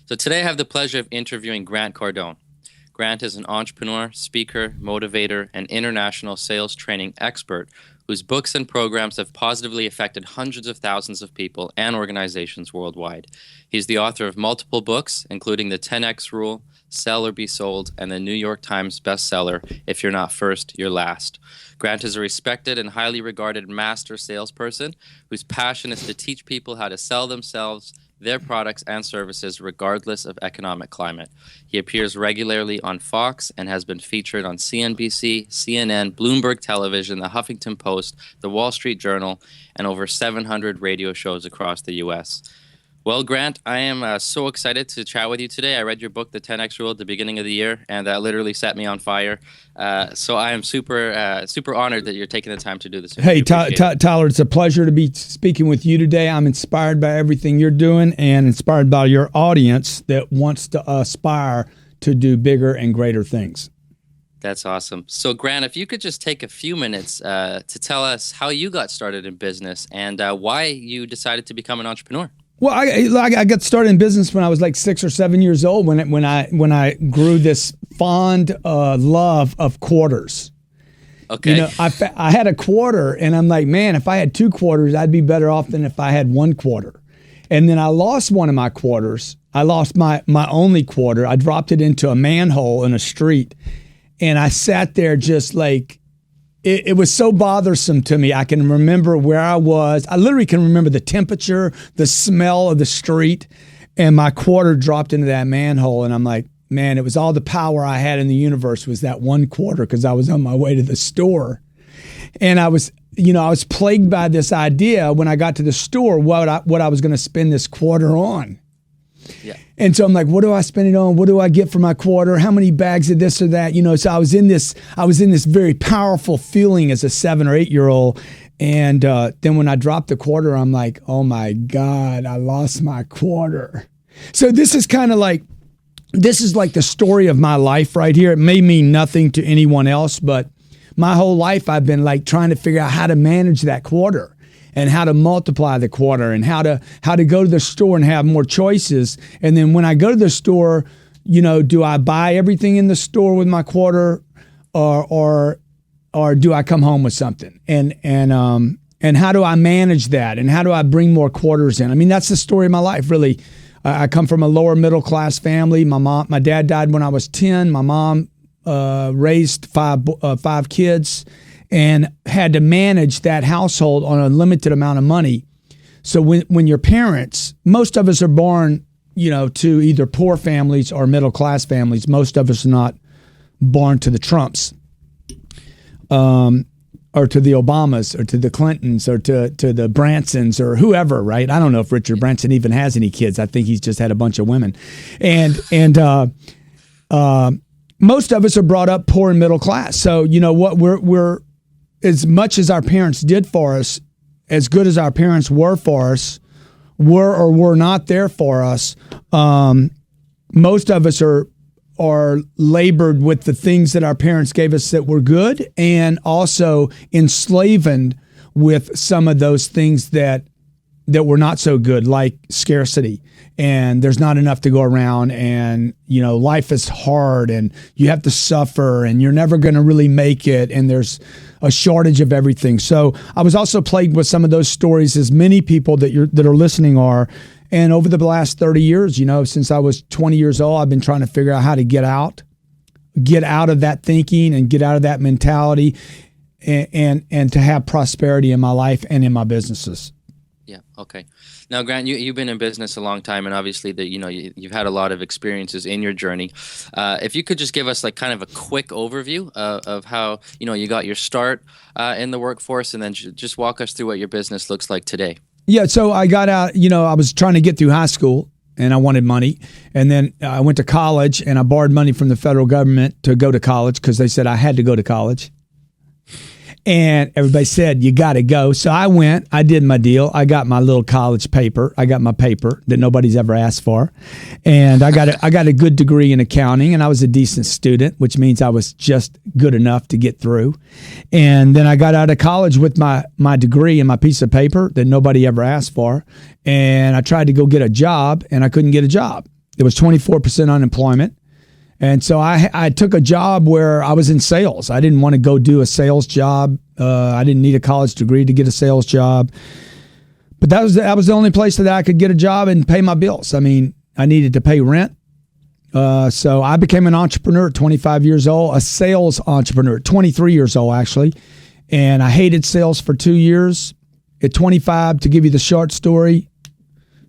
So today I have the pleasure of interviewing Grant Cardone. Grant is an entrepreneur, speaker, motivator, and international sales training expert whose books and programs have positively affected hundreds of thousands of people and organizations worldwide. He's the author of multiple books, including The 10X Rule, Sell or Be Sold, and the New York Times bestseller, If You're Not First, You're Last. Grant is a respected and highly regarded master salesperson whose passion is to teach people how to sell themselves, their products and services regardless of economic climate. He appears regularly on Fox and has been featured on CNBC, CNN, Bloomberg Television, the Huffington Post, the Wall Street Journal, and over 700 radio shows across the U.S. Well, Grant, I am so excited to chat with you today. I read your book, The 10X Rule, at the beginning of the year, and that literally set me on fire. So I am super honored that you're taking the time to do this. Hey, Tyler, it's a pleasure to be speaking with you today. I'm inspired by everything you're doing and inspired by your audience that wants to aspire to do bigger and greater things. That's awesome. So, Grant, if you could just take a few minutes to tell us how you got started in business and why you decided to become an entrepreneur. Well, I got started in business when I was like 6 or 7 years old. When I grew this fond love of quarters. Okay. You know, I had a quarter, and I'm like, man, if I had 2 quarters, I'd be better off than if I had 1 quarter. And then I lost one of my quarters. I lost my only quarter. I dropped it into a manhole in a street, and I sat there just like. It was so bothersome to me. I can remember where I was. I literally can remember the temperature, the smell of the street, and my quarter dropped into that manhole. And I'm like, man, it was all the power I had in the universe was that 1 quarter because I was on my way to the store. And I was plagued by this idea when I got to the store, what I was going to spend this quarter on. Yeah. And so I'm like, what do I spend it on? What do I get for my quarter? How many bags of this or that? You know, so I was in this very powerful feeling as a 7 or 8 year old. And then when I dropped the quarter, I'm like, oh my God, I lost my quarter. So this is like the story of my life right here. It may mean nothing to anyone else, but my whole life I've been like trying to figure out how to manage that quarter. And how to multiply the quarter, and how to go to the store and have more choices. And then when I go to the store, you know, do I buy everything in the store with my quarter, or do I come home with something? And how do I manage that? And how do I bring more quarters in? I mean, that's the story of my life, really. I come from a lower middle class family. My dad died when I was 10. My mom raised five kids. And had to manage that household on a limited amount of money. So when your parents, most of us are born, you know, to either poor families or middle class families. Most of us are not born to the Trumps, or to the Obamas, or to the Clintons, or to the Bransons, or whoever. Right? I don't know if Richard Branson even has any kids. I think he's just had a bunch of women, and most of us are brought up poor and middle class. So you know what we're as much as our parents did for us, as good as our parents were for us, were or were not there for us, most of us are labored with the things that our parents gave us that were good, and also enslaved with some of those things that were not so good, like scarcity, and there's not enough to go around, and you know, life is hard, and you have to suffer, and you're never going to really make it, and there's a shortage of everything. So I was also plagued with some of those stories, as many people that are listening are. And over the last 30 years, you know, since I was 20 years old, I've been trying to figure out how to get out of that thinking and get out of that mentality, and to have prosperity in my life and in my businesses. Yeah. Okay. Now, Grant, you've been in business a long time, and obviously you've had a lot of experiences in your journey. If you could just give us like kind of a quick overview of how, you know, you got your start in the workforce, and then just walk us through what your business looks like today. Yeah. So I got out, you know, I was trying to get through high school, and I wanted money. And then I went to college, and I borrowed money from the federal government to go to college because they said I had to go to college. And everybody said, you got to go. So I went, I did my deal. I got my little college paper. I got my paper that nobody's ever asked for. And I got a good degree in accounting, and I was a decent student, which means I was just good enough to get through. And then I got out of college with my degree and my piece of paper that nobody ever asked for. And I tried to go get a job, and I couldn't get a job. There was 24% unemployment. And so I took a job where I was in sales. I didn't want to go do a sales job. I didn't need a college degree to get a sales job. But that was the only place that I could get a job and pay my bills. I mean, I needed to pay rent. So I became an entrepreneur at 25 years old, a sales entrepreneur at 23 years old, actually. And I hated sales for 2 years. At 25, to give you the short story,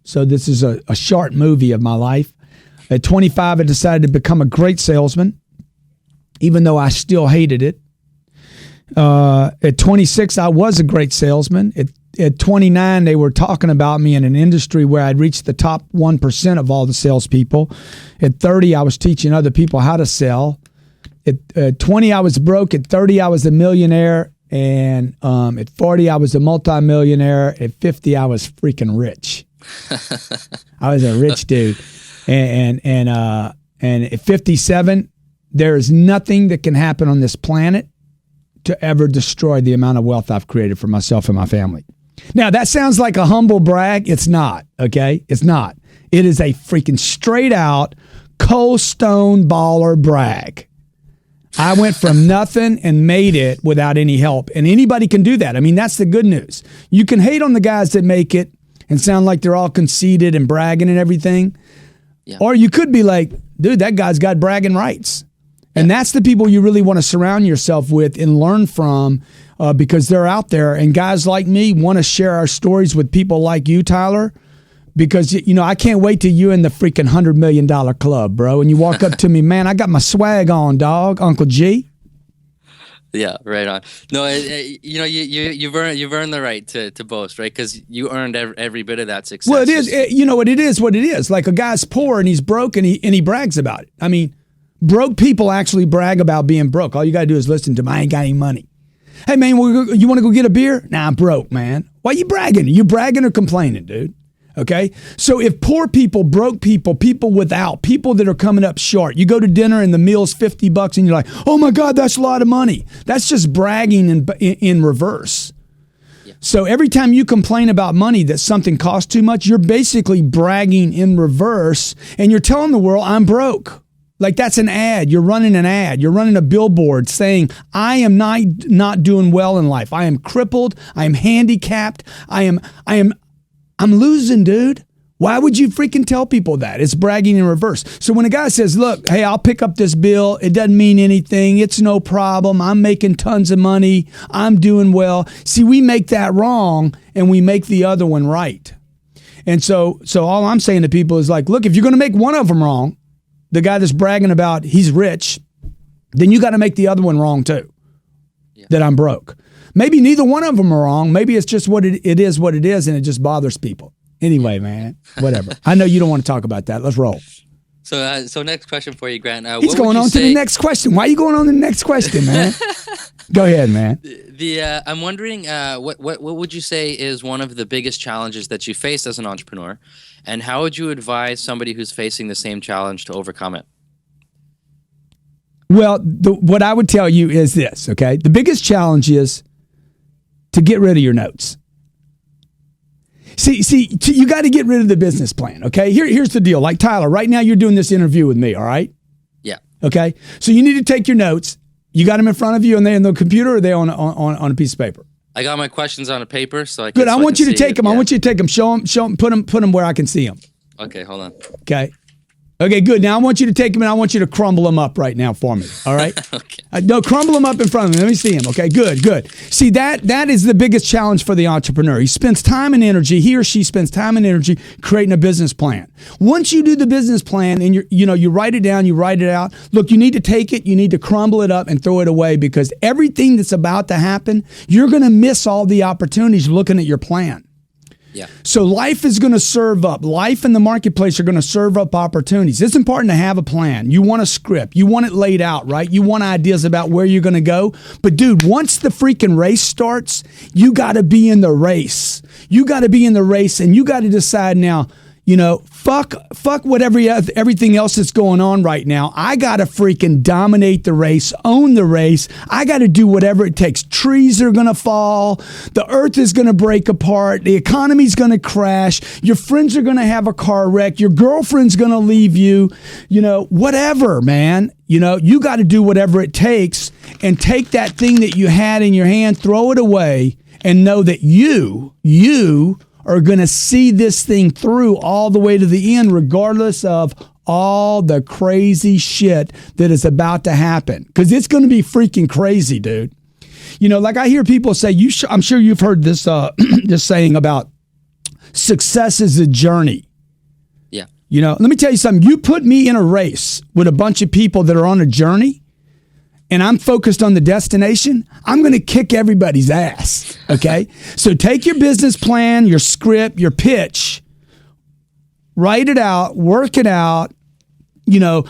so this is a short movie of my life. At 25, I decided to become a great salesman, even though I still hated it. At 26, I was a great salesman. At 29, they were talking about me in an industry where I'd reached the top 1% of all the salespeople. At 30, I was teaching other people how to sell. At 20, I was broke. At 30, I was a millionaire. And at 40, I was a multi-millionaire. At 50, I was freaking rich. I was a rich dude. And at 57, there is nothing that can happen on this planet to ever destroy the amount of wealth I've created for myself and my family. Now, that sounds like a humble brag. It's not, okay? It's not. It is a freaking straight out cold stone baller brag. I went from nothing and made it without any help. And anybody can do that. I mean, that's the good news. You can hate on the guys that make it and sound like they're all conceited and bragging and everything. Yeah. Or you could be like, dude, that guy's got bragging rights. And that's the people you really want to surround yourself with and learn from because they're out there. And guys like me want to share our stories with people like you, Tyler, because, you know, I can't wait till you're in the freaking $100 million club, bro. And you walk up to me, man, I got my swag on, dog, Uncle G. Yeah, right on. No, you know, you've earned the right to boast, right? Because you earned every bit of that success. Well, it is. You know what it is? What it is. Like a guy's poor and he's broke and he brags about it. I mean, broke people actually brag about being broke. All you got to do is listen to them. I ain't got any money. Hey, man, you want to go get a beer? Nah, I'm broke, man. Why you bragging? You bragging or complaining, dude? Okay? So if poor people, broke people, people without, people that are coming up short, you go to dinner and the meal's $50 and you're like, oh my God, that's a lot of money. That's just bragging in reverse. Yeah. So every time you complain about money that something costs too much, you're basically bragging in reverse and you're telling the world, I'm broke. Like that's an ad. You're running an ad. You're running a billboard saying, I am not doing well in life. I am crippled. I am handicapped. I'm losing, dude. Why would you freaking tell people that? It's bragging in reverse. So when a guy says, look, hey, I'll pick up this bill. It doesn't mean anything. It's no problem. I'm making tons of money. I'm doing well. See, we make that wrong and we make the other one right. And so all I'm saying to people is like, look, if you're going to make one of them wrong, the guy that's bragging about he's rich, then you got to make the other one wrong too, that I'm broke. Maybe neither one of them are wrong. Maybe it's just what it is what it is, and it just bothers people. Anyway, man, whatever. I know you don't want to talk about that. Let's roll. So next question for you, Grant. He's going on to the next question. Why are you going on to the next question, man? Go ahead, man. I'm wondering, what would you say is one of the biggest challenges that you face as an entrepreneur, and how would you advise somebody who's facing the same challenge to overcome it? Well, what I would tell you is this, okay? The biggest challenge is to get rid of your notes. See, you got to get rid of the business plan, okay? Here's the deal. Like Tyler, right now you're doing this interview with me, all right? Yeah. Okay? So you need to take your notes. You got them in front of you, and they're in the computer, or are they on a piece of paper? I got my questions on a paper, so I can. Good. I want you to take them. Yeah. I want you to take them. Show them. Put them where I can see them. Okay, hold on. Okay. Okay, good. Now I want you to take them and I want you to crumble them up right now for me. All right? Okay. No, crumble them up in front of me. Let me see them. Okay, good. See, that is the biggest challenge for the entrepreneur. He spends time and energy. He or she spends time and energy creating a business plan. Once you do the business plan and you write it down, you write it out. Look, you need to take it, you need to crumble it up and throw it away because everything that's about to happen, you're going to miss all the opportunities looking at your plan. Yeah. So life is going to serve up. Life and the marketplace are going to serve up opportunities. It's important to have a plan. You want a script. You want it laid out, right? You want ideas about where you're going to go. But dude, once the freaking race starts, you got to be in the race. You got to be in the race and you got to decide now, fuck everything else that's going on right now. I got to freaking dominate the race, own the race. I got to do whatever it takes. Trees are going to fall. The earth is going to break apart. The economy's going to crash. Your friends are going to have a car wreck. Your girlfriend's going to leave you. Whatever, man. You got to do whatever it takes and take that thing that you had in your hand, throw it away, and know that you are going to see this thing through all the way to the end, regardless of all the crazy shit that is about to happen. Because it's going to be freaking crazy, dude. Like I hear people say, I'm sure you've heard this this saying about success is a journey. Yeah. Let me tell you something. You put me in a race with a bunch of people that are on a journey, and I'm focused on the destination, I'm going to kick everybody's ass, okay? So take your business plan, your script, your pitch, write it out, work it out,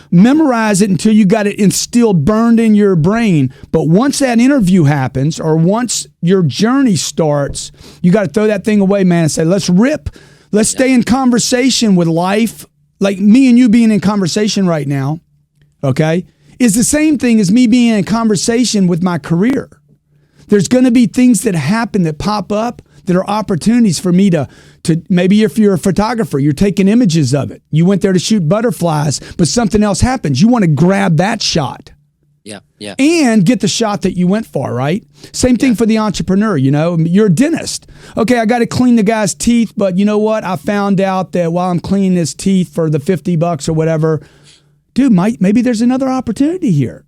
memorize it until you got it instilled, burned in your brain. But once that interview happens or once your journey starts, you got to throw that thing away, man, and say, let's rip. Let's stay in conversation with life, like me and you being in conversation right now, okay? Is the same thing as me being in conversation with my career. There's going to be things that happen that pop up that are opportunities for me to maybe if you're a photographer, you're taking images of it. You went there to shoot butterflies, but something else happens. You want to grab that shot. Yeah. And get the shot that you went for, right? Same thing for the entrepreneur, You're a dentist. Okay, I got to clean the guy's teeth, but you know what? I found out that while I'm cleaning his teeth for the $50 or whatever, dude, maybe there's another opportunity here.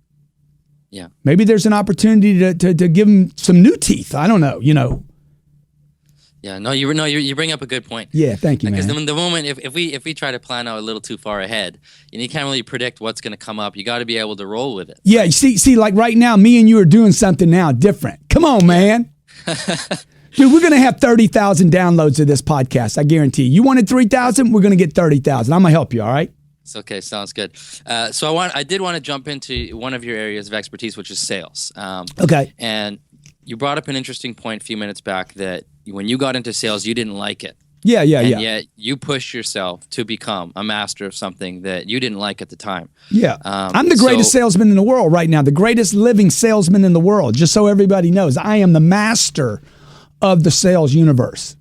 Yeah. Maybe there's an opportunity to give him some new teeth. I don't know, Yeah, you bring up a good point. Yeah, thank you, man. Because the moment if we try to plan out a little too far ahead, you can't really predict what's going to come up. You got to be able to roll with it. Yeah, you see, like right now, me and you are doing something now different. Come on, man. Dude, we're going to have 30,000 downloads of this podcast. I guarantee you. You wanted 3,000, we're going to get 30,000. I'm going to help you, all right? It's okay. Sounds good. So I did want to jump into one of your areas of expertise, which is sales. Okay. And you brought up an interesting point a few minutes back that when you got into sales, you didn't like it. Yeah. And yet you pushed yourself to become a master of something that you didn't like at the time. Yeah. I'm the greatest salesman in the world right now, the greatest living salesman in the world. Just so everybody knows, I am the master of the sales universe.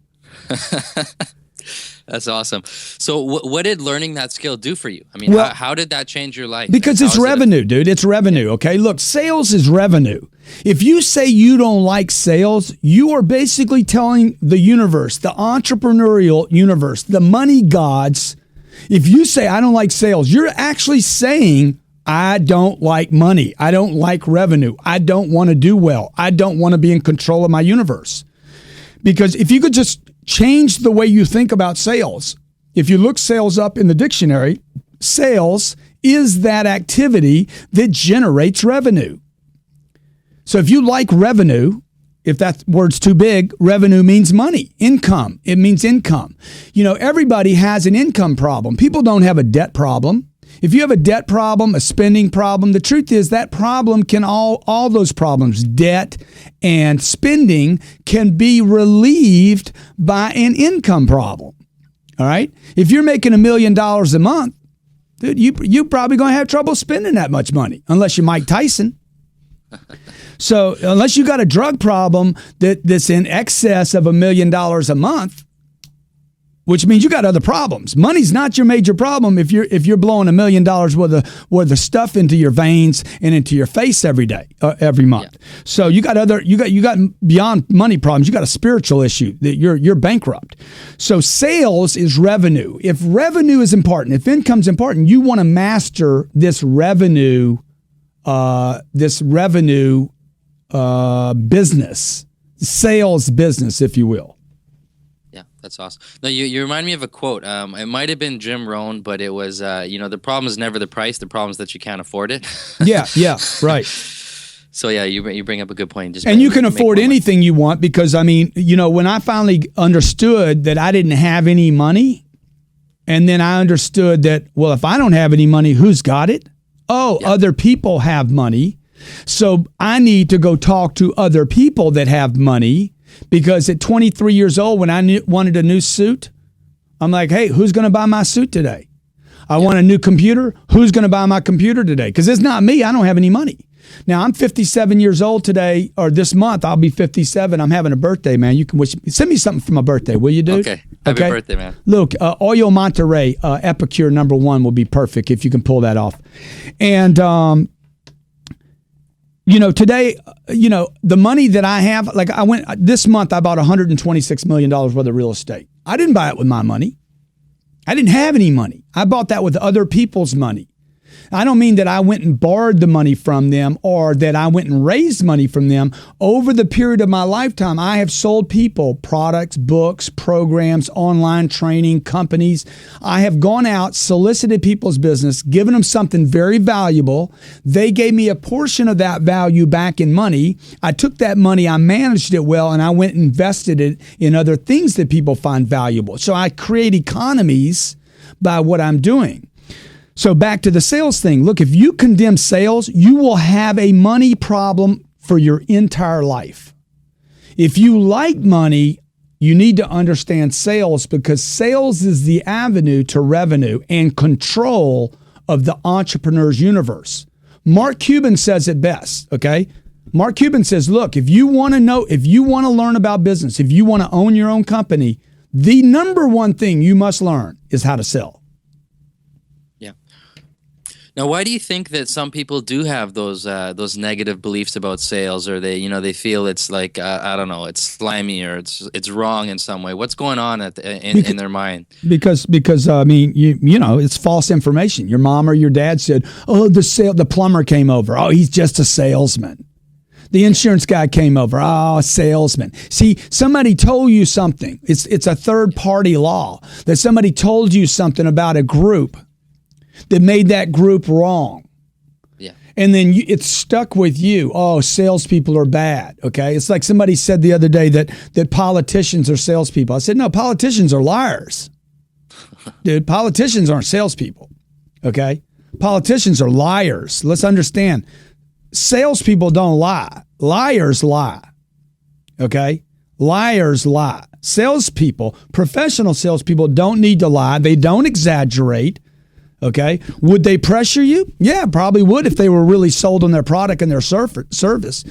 That's awesome. So what did learning that skill do for you? I mean, how did that change your life? Because it's revenue, dude. It's revenue, okay? Look, sales is revenue. If you say you don't like sales, you are basically telling the universe, the entrepreneurial universe, the money gods, if you say I don't like sales, you're actually saying I don't like money. I don't like revenue. I don't want to do well. I don't want to be in control of my universe. Because if you could just change the way you think about sales. If you look sales up in the dictionary, sales is that activity that generates revenue. So if you like revenue, if that word's too big, revenue means money, income. It means income. Everybody has an income problem. People don't have a debt problem. If you have a debt problem, a spending problem, the truth is that problem can all those problems, debt and spending, can be relieved by an income problem. All right? If you're making $1 million a month, dude, you're probably going to have trouble spending that much money, unless you're Mike Tyson. So unless you got a drug problem that's in excess of $1 million a month, which means you got other problems. Money's not your major problem if you're blowing $1 million worth of stuff into your veins and into your face every month. Yeah. So you got beyond money problems. You got a spiritual issue that you're bankrupt. So sales is revenue. If revenue is important, if income's important, you want to master this revenue business, sales business, if you will. That's awesome. No, you remind me of a quote. It might have been Jim Rohn, but it was, the problem is never the price. The problem is that you can't afford it. Yeah, right. So yeah, you bring up a good point. And you can afford anything you want because, when I finally understood that I didn't have any money, and then I understood that, well, if I don't have any money, who's got it? Other people have money. So I need to go talk to other people that have money. Because at 23 years old, when I wanted a new suit, I'm like, hey, who's going to buy my suit today? I want a new computer. Who's going to buy my computer today? Because it's not me. I don't have any money. Now, I'm 57 years old today, or this month, I'll be 57. I'm having a birthday, man. You can send me something for my birthday, will you, dude? Okay. Happy birthday, man. Look, Oyo Monterey, Epicure #1 will be perfect if you can pull that off. And, today, the money that I have, like this month, I bought $126 million worth of real estate. I didn't buy it with my money. I didn't have any money. I bought that with other people's money. I don't mean that I went and borrowed the money from them or that I went and raised money from them. Over the period of my lifetime, I have sold people products, books, programs, online training, companies. I have gone out, solicited people's business, given them something very valuable. They gave me a portion of that value back in money. I took that money, I managed it well, and I went and invested it in other things that people find valuable. So I create economies by what I'm doing. So back to the sales thing. Look, if you condemn sales, you will have a money problem for your entire life. If you like money, you need to understand sales, because sales is the avenue to revenue and control of the entrepreneur's universe. Mark Cuban says it best, okay? Mark Cuban says, look, if you want to learn about business, if you want to own your own company, the number one thing you must learn is how to sell. Now, why do you think that some people do have those negative beliefs about sales, or they feel it's like I don't know, it's slimy or it's wrong in some way? What's going on in their mind? Because I mean, it's false information. Your mom or your dad said, "Oh, the plumber came over. Oh, he's just a salesman." The insurance guy came over. Oh, a salesman. See, somebody told you something. It's a third party law that somebody told you something about a group that made that group wrong. Yeah. And then it's stuck with you. Oh, salespeople are bad. Okay. It's like somebody said the other day that politicians are salespeople. I said, no, politicians are liars. Dude, politicians aren't salespeople. Okay. Politicians are liars. Let's understand. Salespeople don't lie. Liars lie. Okay. Liars lie. Salespeople, professional salespeople don't need to lie. They don't exaggerate. Okay. Would they pressure you? Yeah, probably would if they were really sold on their product and their service.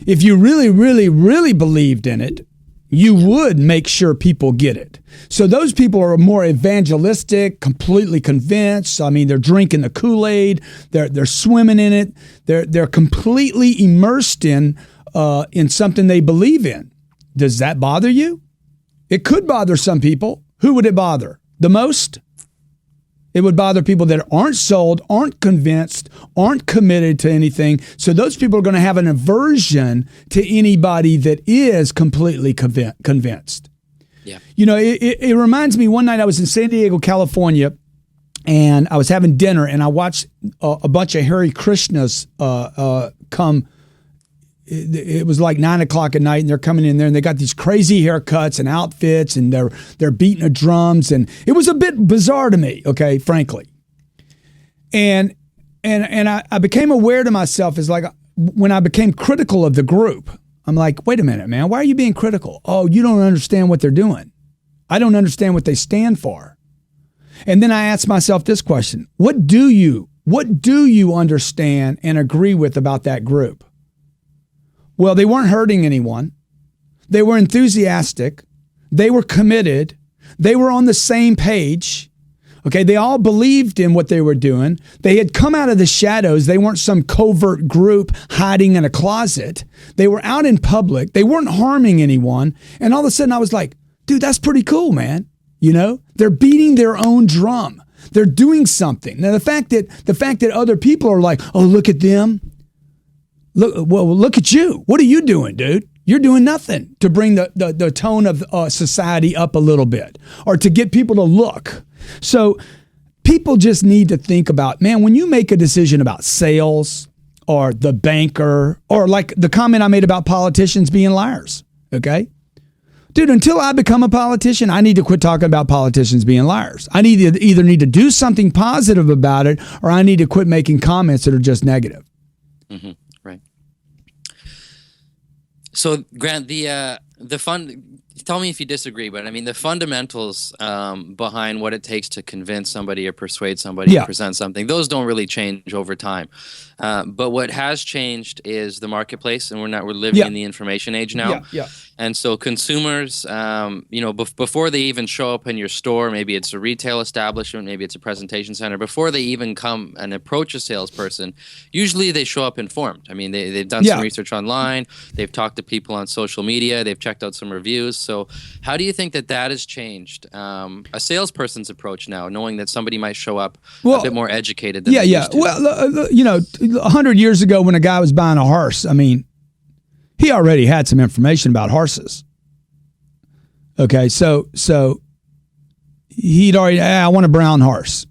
If you really, really, really believed in it, you would make sure people get it. So those people are more evangelistic, completely convinced. I mean, they're drinking the Kool-Aid. They're swimming in it. They're completely immersed in something they believe in. Does that bother you? It could bother some people. Who would it bother the most? It would bother people that aren't sold, aren't convinced, aren't committed to anything. So those people are going to have an aversion to anybody that is completely convinced. Yeah. It reminds me, one night I was in San Diego, California, and I was having dinner, and I watched a bunch of Hare Krishnas come. It was like 9 o'clock at night, and they're coming in there, and they got these crazy haircuts and outfits, and they're beating the drums, and it was a bit bizarre to me, okay, frankly. And I became aware to myself, is like when I became critical of the group, I'm like, wait a minute, man, why are you being critical? Oh, you don't understand what they're doing. I don't understand what they stand for. And then I asked myself this question: what do you understand and agree with about that group? Well, they weren't hurting anyone. They were enthusiastic. They were committed. They were on the same page. Okay, they all believed in what they were doing. They had come out of the shadows. They weren't some covert group hiding in a closet. They were out in public. They weren't harming anyone. And all of a sudden I was like, dude, that's pretty cool, man. They're beating their own drum. They're doing something. Now, the fact that other people are like, oh, look at them. Look at you. What are you doing, dude? You're doing nothing to bring the tone of society up a little bit or to get people to look. So people just need to think about, man, when you make a decision about sales or the banker or like the comment I made about politicians being liars, okay? Dude, until I become a politician, I need to quit talking about politicians being liars. I need to either to do something positive about it or I need to quit making comments that are just negative. Mm-hmm. Right. So, Grant, the fun, tell me if you disagree, but I mean the fundamentals behind what it takes to convince somebody or persuade somebody to present something, those don't really change over time. But what has changed is the marketplace, and we're living in the information age now. And so consumers, you know, before they even show up in your store, maybe it's a retail establishment, maybe it's a presentation center, before they even come and approach a salesperson, usually they show up informed. I mean, they've done some research online, they've talked to people on social media, they've checked out some reviews. So how do you think that has changed a salesperson's approach now, knowing that somebody might show up a bit more educated than they used to? Well, you know, 100 years ago when a guy was buying a horse, I mean, he already had some information about horses. Okay, so he'd already, I want a brown horse.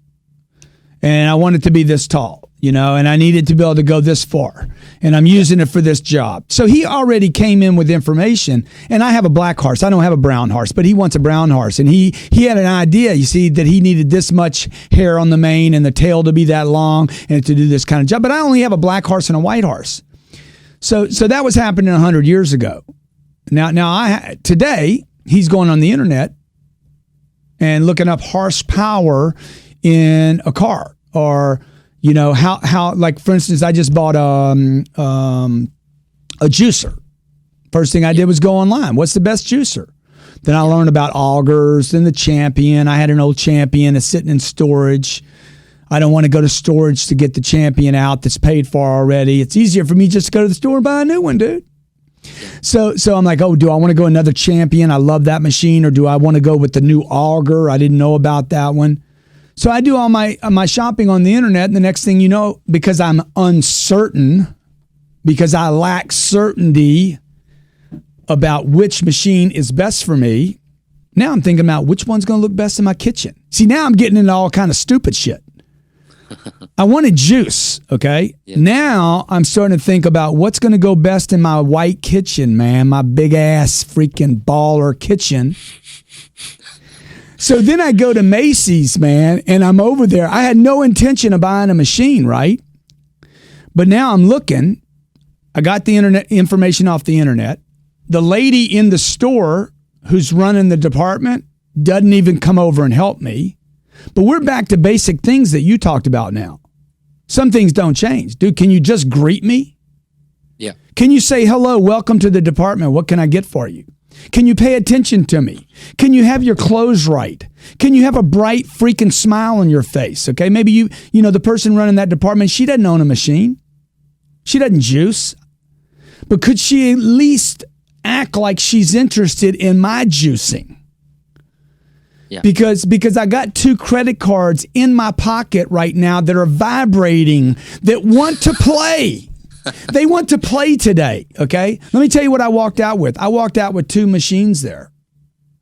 And I want it to be this tall, you know, and I need it to be able to go this far. And I'm using it for this job. So he already came in with information. And I have a black horse. I don't have a brown horse, but he wants a brown horse. And he had an idea, you see, that he needed this much hair on the mane and the tail to be that long and to do this kind of job. But I only have a black horse and a white horse. So that was happening 100 years ago. Now today he's going on the internet and looking up horsepower in a car, or you know how like for instance, I just bought a juicer. First thing I did was go online. What's the best juicer? Then I learned about augers and the Champion. I had an old Champion that's sitting in storage. I don't want to go to storage to get the Champion out that's paid for already. It's easier for me just to go to the store and buy a new one, dude. So I'm like, oh, do I want to go another Champion? I love that machine. Or do I want to go with the new auger? I didn't know about that one. So I do all my shopping on the internet. And the next thing you know, because I'm uncertain, because I lack certainty about which machine is best for me, now I'm thinking about which one's going to look best in my kitchen. See, now I'm getting into all kind of stupid shit. I wanted juice, okay? Yeah. Now I'm starting to think about what's going to go best in my white kitchen, man, my big-ass freaking baller kitchen. So then I go to Macy's, man, and I'm over there. I had no intention of buying a machine, right? But now I'm looking. I got the internet information off the internet. The lady in the store who's running the department doesn't even come over and help me. But we're back to basic things that you talked about now. Some things don't change. Dude, can you just greet me? Yeah. Can you say, hello, welcome to the department. What can I get for you? Can you pay attention to me? Can you have your clothes right? Can you have a bright freaking smile on your face? Okay, maybe you know, the person running that department, she doesn't own a machine. She doesn't juice. But could she at least act like she's interested in my juicing? Yeah. Because I got 2 credit cards in my pocket right now that are vibrating, that want to play. They want to play today, okay? Let me tell you what I walked out with. I walked out with 2 machines there.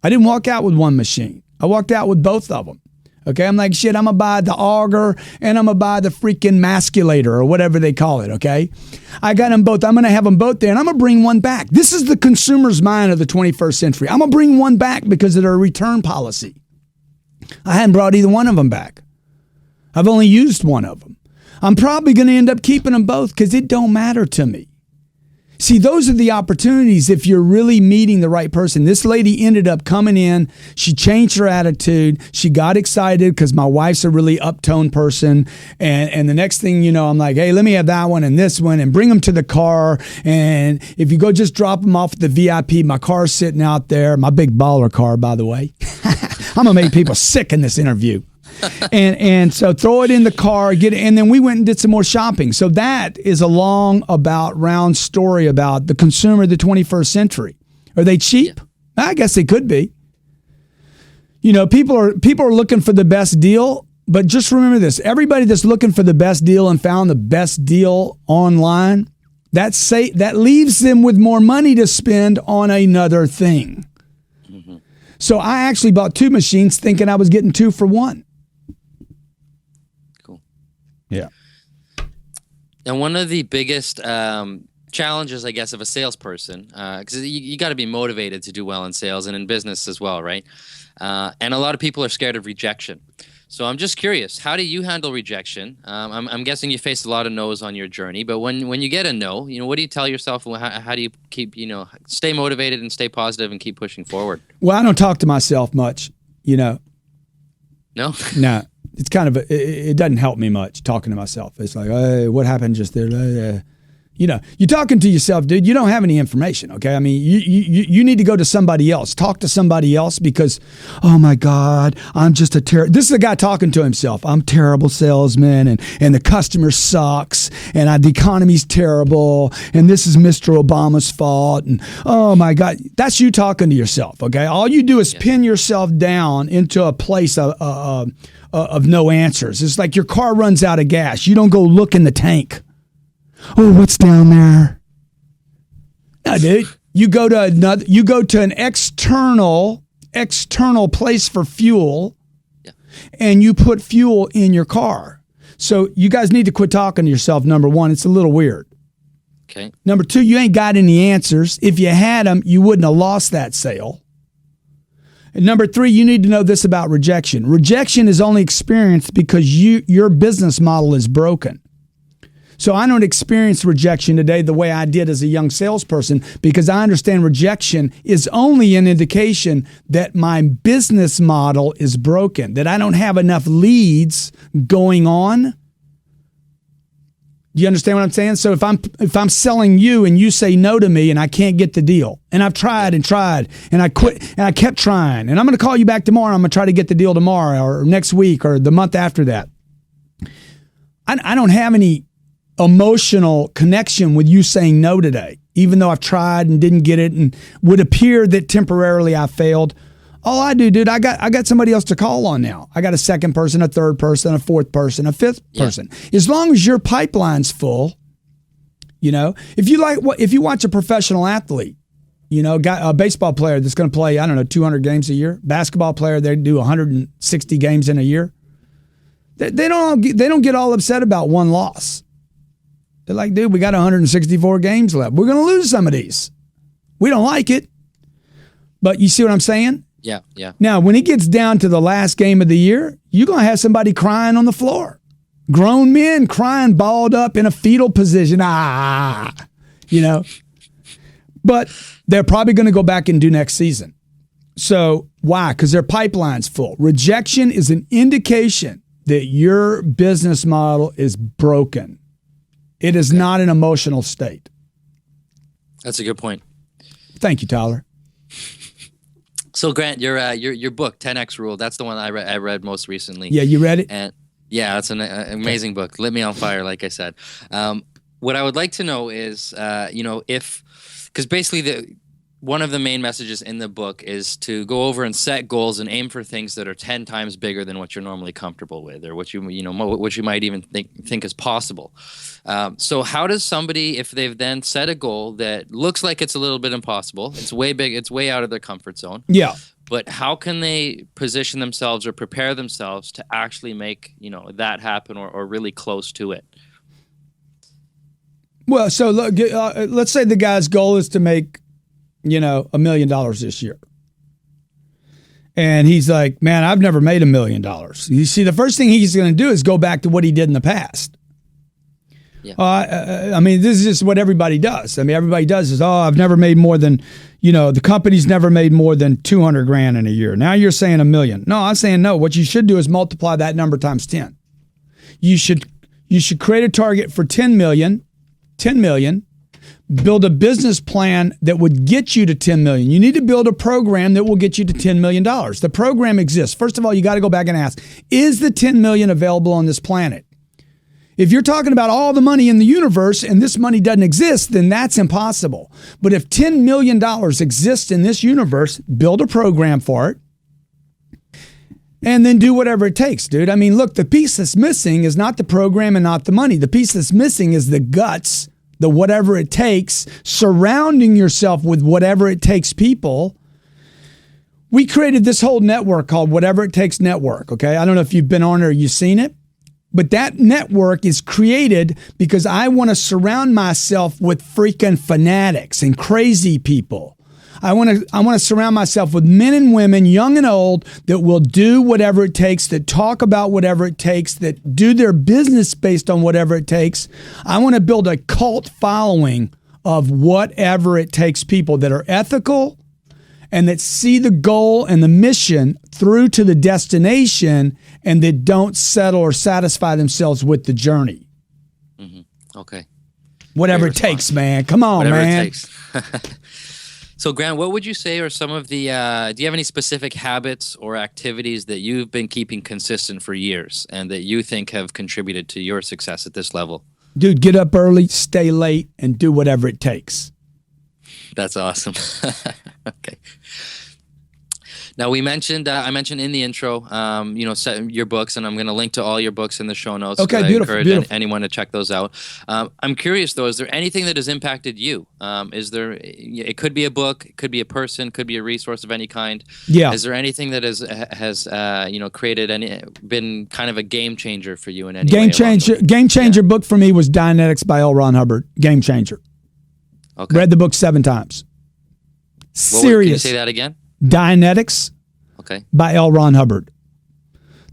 I didn't walk out with 1 machine. I walked out with both of them, okay? I'm like, shit, I'm going to buy the auger and I'm going to buy the freaking masculator or whatever they call it, okay? I got them both. I'm going to have them both there and I'm going to bring one back. This is the consumer's mind of the 21st century. I'm going to bring one back because of their return policy. I hadn't brought either one of them back. I've only used one of them. I'm probably going to end up keeping them both because it don't matter to me. See, those are the opportunities if you're really meeting the right person. This lady ended up coming in. She changed her attitude. She got excited because my wife's a really uptone person. And the next thing you know, I'm like, hey, let me have that one and this one and bring them to the car. And if you go just drop them off at the VIP, my car's sitting out there. My big baller car, by the way. I'm going to make people sick in this interview. and so throw it in the car, and then we went and did some more shopping. So that is a long round story about the consumer of the 21st century. Are they cheap? Yeah. I guess they could be. You know, people are looking for the best deal, but just remember this. Everybody that's looking for the best deal and found the best deal online, that leaves them with more money to spend on another thing. Mm-hmm. So I actually bought 2 machines thinking I was getting 2 for 1. Yeah. And one of the biggest challenges, I guess, of a salesperson, because you got to be motivated to do well in sales and in business as well, right? And a lot of people are scared of rejection. So I'm just curious, how do you handle rejection? I'm guessing you faced a lot of no's on your journey, but when you get a no, what do you tell yourself? How do you keep, stay motivated and stay positive and keep pushing forward? Well, I don't talk to myself much, No? No. It's kind of, it doesn't help me much talking to myself. It's like, hey, what happened just there? You're talking to yourself, dude. You don't have any information, okay? I mean, you need to go to somebody else. Talk to somebody else because, oh my God, I'm just this is a guy talking to himself. I'm a terrible salesman and the customer sucks and the economy's terrible and this is Mr. Obama's fault and oh my God. That's you talking to yourself, okay? All you do is pin yourself down into a place of no answers. It's like your car runs out of gas. You don't go look in the tank. Oh, what's down there? No, dude. You go to an external place for fuel, and you put fuel in your car. So you guys need to quit talking to yourself, number one. It's a little weird. Okay. Number two, you ain't got any answers. If you had them, you wouldn't have lost that sale. And number three, you need to know this about rejection. Rejection is only experienced because your business model is broken. So I don't experience rejection today the way I did as a young salesperson because I understand rejection is only an indication that my business model is broken, that I don't have enough leads going on. Do you understand what I'm saying? So if I'm selling you and you say no to me and I can't get the deal, and I've tried and I quit and I kept trying, and I'm going to call you back tomorrow, I'm going to try to get the deal tomorrow or next week or the month after that. I don't have any emotional connection with you saying no today, even though I've tried and didn't get it and would appear that temporarily I failed. All I do, dude, I got somebody else to call on now. I got a second person, a third person, a fourth person, a fifth person. As long as your pipeline's full, if you watch a professional athlete, a baseball player that's going to play, 200 games a year, basketball player, they do 160 games in a year. They don't get all upset about one loss. They're like, dude, we got 164 games left. We're going to lose some of these. We don't like it. But you see what I'm saying? Yeah. Now, when it gets down to the last game of the year, you're going to have somebody crying on the floor. Grown men crying balled up in a fetal position. But they're probably going to go back and do next season. So why? Because their pipeline's full. Rejection is an indication that your business model is broken. It is not an emotional state. That's a good point. Thank you, Tyler. So Grant, your book, 10X Rule, that's the one I read most recently. Yeah, you read it? And yeah, it's an amazing book. Lit me on fire, like I said. What I would like to know is, because basically one of the main messages in the book is to go over and set goals and aim for things that are 10 times bigger than what you're normally comfortable with, or what you might even think is possible. So how does somebody, if they've then set a goal that looks like it's a little bit impossible, it's way big, it's way out of their comfort zone. Yeah. But how can they position themselves or prepare themselves to actually make, that happen or really close to it? Well, so look, let's say the guy's goal is to make, $1 million this year. And he's like, man, I've never made $1 million. You see, the first thing he's going to do is go back to what he did in the past. Yeah. This is just what everybody does. Everybody does is, I've never made more than, the company's never made more than 200 grand in a year. Now you're saying $1 million. No, I'm saying no. What you should do is multiply that number times 10. You should create a target for 10 million, build a business plan that would get you to 10 million. You need to build a program that will get you to $10 million. The program exists. First of all, you got to go back and ask, is the 10 million available on this planet? If you're talking about all the money in the universe and this money doesn't exist, then that's impossible. But if $10 million exists in this universe, build a program for it and then do whatever it takes, dude. Look, the piece that's missing is not the program and not the money. The piece that's missing is the guts, the whatever it takes, surrounding yourself with whatever it takes people. We created this whole network called Whatever It Takes Network, okay? I don't know if you've been on it or you've seen it, but that network is created because I want to surround myself with freaking fanatics and crazy people. I want to surround myself with men and women, young and old, that will do whatever it takes, that talk about whatever it takes, that do their business based on whatever it takes. I want to build a cult following of whatever it takes, people that are ethical and that see the goal and the mission through to the destination, and that don't settle or satisfy themselves with the journey. Mm-hmm. Okay. Whatever it takes, man. Come on, Whatever man. It takes. So, Grant, what would you say are some of the, do you have any specific habits or activities that you've been keeping consistent for years and that you think have contributed to your success at this level? Dude, get up early, stay late, and do whatever it takes. That's awesome. Okay. Now I mentioned in the intro, your books, and I'm going to link to all your books in the show notes. Okay, beautiful. I encourage anyone to check those out. I'm curious though, is there anything that has impacted you? It could be a book, it could be a person, could be a resource of any kind. Yeah. Is there anything that has been kind of a game changer for you in any way? Game changer book for me was Dianetics by L. Ron Hubbard. Game changer. Okay. Read the book 7 times. Serious. Can you say that again? Dianetics, okay, by L. Ron Hubbard.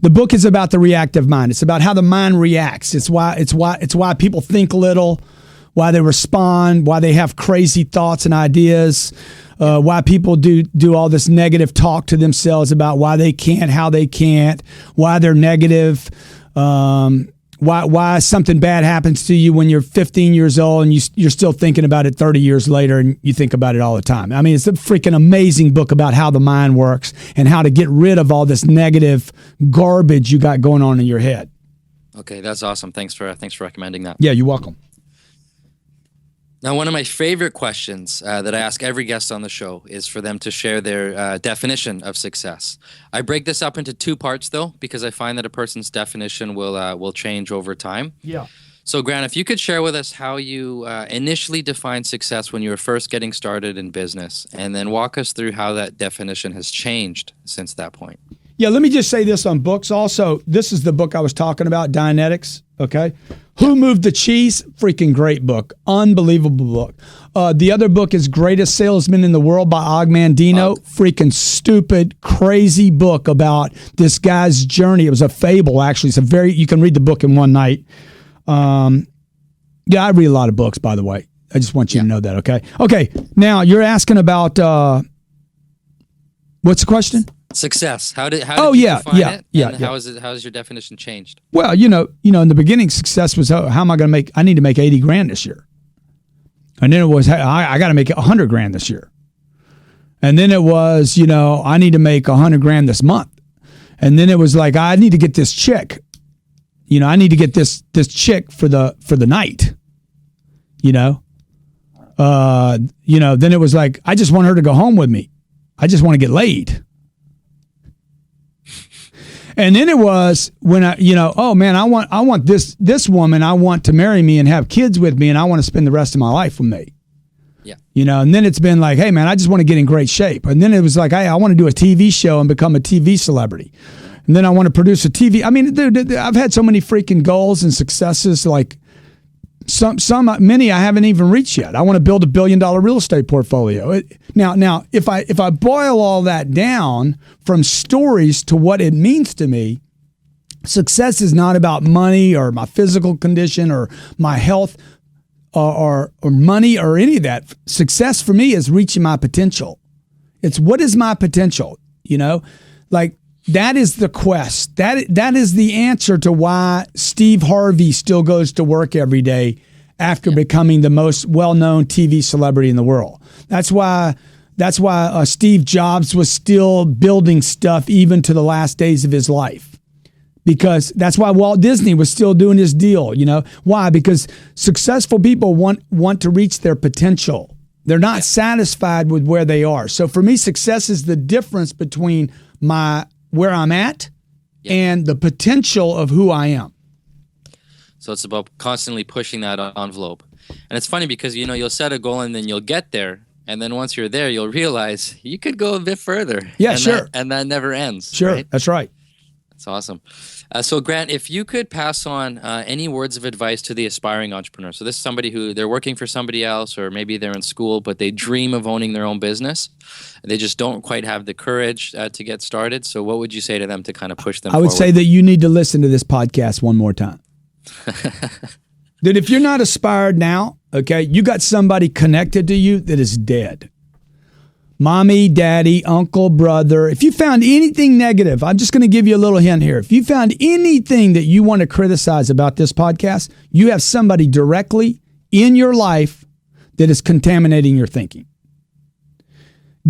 The book is about the reactive mind. It's about how the mind reacts. It's why people think little, why they respond, why they have crazy thoughts and ideas, why people do all this negative talk to themselves about why they can't, how they can't, why they're negative. Why something bad happens to you when you're 15 years old and you're still thinking about it 30 years later, and you think about it all the time. I mean, it's a freaking amazing book about how the mind works and how to get rid of all this negative garbage you got going on in your head. Okay, that's awesome. Thanks for recommending that. Yeah, you're welcome. Now, one of my favorite questions that I ask every guest on the show is for them to share their definition of success. I break this up into 2 parts, though, because I find that a person's definition will change over time. Yeah. So, Grant, if you could share with us how you initially defined success when you were first getting started in business, and then walk us through how that definition has changed since that point. Yeah, let me just say this on books also. This is the book I was talking about, Dianetics, okay? Who Moved the Cheese? Freaking great book. Unbelievable book. The other book is Greatest Salesman in the World by Og Mandino. Freaking stupid, crazy book about this guy's journey. It was a fable, actually. You can read the book in one night. Yeah, I read a lot of books, by the way. I just want you to know that, okay? Okay, now you're asking about, what's the question? Success. How did you define it? How has your definition changed? Well, in the beginning, success was how am I going to make? I need to make 80 grand this year, and then it was I got to make 100 grand this year, and then it was I need to make 100 grand this month, and then it was like I need to get this chick, I need to get this chick for the night, Then it was like I just want her to go home with me, I just want to get laid. And then it was when oh man, I want this woman, I want to marry me and have kids with me, and I want to spend the rest of my life with me. Yeah. And then it's been like, hey man, I just want to get in great shape. And then it was like, hey, I want to do a TV show and become a TV celebrity. And then I want to produce a TV. I mean, dude, I've had so many freaking goals and successes, like many I haven't even reached yet. I want to build $1 billion real estate portfolio. Now, if I boil all that down from stories to what it means to me, success is not about money or my physical condition or my health or money or any of that. Success for me is reaching my potential. It's what is my potential, like that is the quest. That is the answer to why Steve Harvey still goes to work every day after becoming the most well-known TV celebrity in the world. That's why Steve Jobs was still building stuff even to the last days of his life. Because that's why Walt Disney was still doing his deal. Why? Because successful people want to reach their potential. They're not satisfied with where they are. So for me, success is the difference between where I'm at and the potential of who I am. So it's about constantly pushing that envelope. And it's funny because, you'll set a goal and then you'll get there. And then once you're there, you'll realize you could go a bit further. Yeah, sure. And that never ends. Sure, right? That's right. It's awesome. So Grant, if you could pass on any words of advice to the aspiring entrepreneur. So this is somebody who they're working for somebody else, or maybe they're in school, but they dream of owning their own business. They just don't quite have the courage to get started. So what would you say to them to kind of push them I would forward? say that you need to listen to this podcast one more time. That if you're not aspired now, okay, you got somebody connected to you that is dead. Mommy, daddy, uncle, brother. If you found anything negative, I'm just going to give you a little hint here. If you found anything that you want to criticize about this podcast, you have somebody directly in your life that is contaminating your thinking.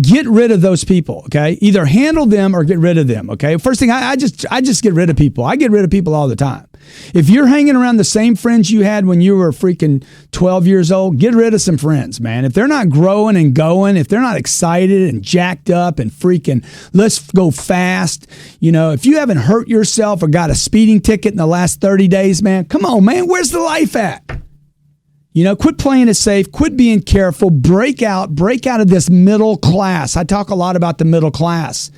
Get rid of those people, okay? Either handle them or get rid of them, okay? First thing, I just get rid of people. I get rid of people all the time. If you're hanging around the same friends you had when you were freaking 12 years old, get rid of some friends, man. If they're not growing and going, if they're not excited and jacked up and freaking, let's go fast, if you haven't hurt yourself or got a speeding ticket in the last 30 days, man, come on, man, where's the life at? Quit playing it safe, quit being careful, break out of this middle class. I talk a lot about the middle class.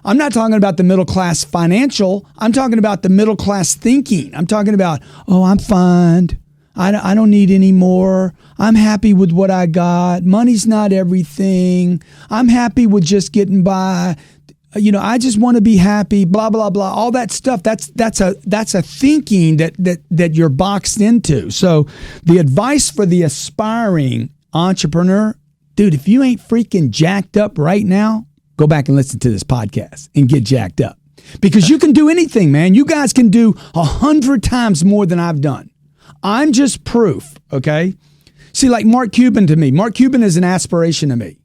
I'm not talking about the middle class financial. I'm talking about the middle class thinking. I'm talking about, I'm fine. I don't need any more. I'm happy with what I got. Money's not everything. I'm happy with just getting by. I just want to be happy, blah, blah, blah. All that stuff, that's a thinking that you're boxed into. So the advice for the aspiring entrepreneur, dude, if you ain't freaking jacked up right now, go back and listen to this podcast and get jacked up. Because you can do anything, man. You guys can do 100 times more than I've done. I'm just proof, okay? See, like Mark Cuban to me. Mark Cuban is an aspiration to me.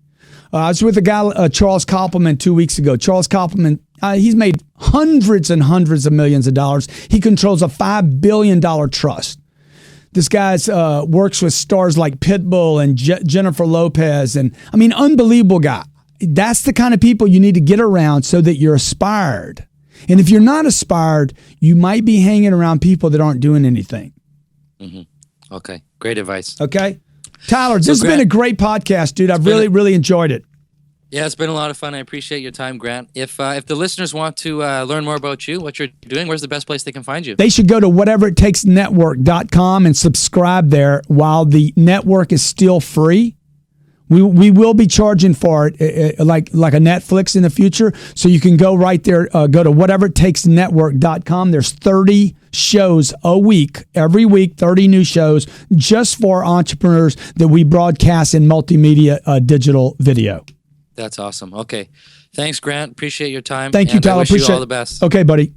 I was with a guy, Charles Koppelman, 2 weeks ago. Charles Koppelman, he's made hundreds and hundreds of millions of dollars. He controls a $5 billion trust. This guy works with stars like Pitbull and Jennifer Lopez. And unbelievable guy. That's the kind of people you need to get around so that you're aspired. And if you're not aspired, you might be hanging around people that aren't doing anything. Mm-hmm. Okay. Great advice. Okay. Tyler, this has been a great podcast, dude. I've really enjoyed it. Yeah, it's been a lot of fun. I appreciate your time, Grant. If the listeners want to learn more about you, what you're doing, where's the best place they can find you? They should go to whateverittakesnetwork.com and subscribe there while the network is still free. We will be charging for it like a Netflix in the future. So you can go right there, go to whateverittakesnetwork.com. There's 30 shows a week, every week, 30 new shows just for entrepreneurs that we broadcast in multimedia digital video. That's awesome. Okay. Thanks, Grant. Appreciate your time. Thank you, Tyler. I wish you all the best. Okay, buddy.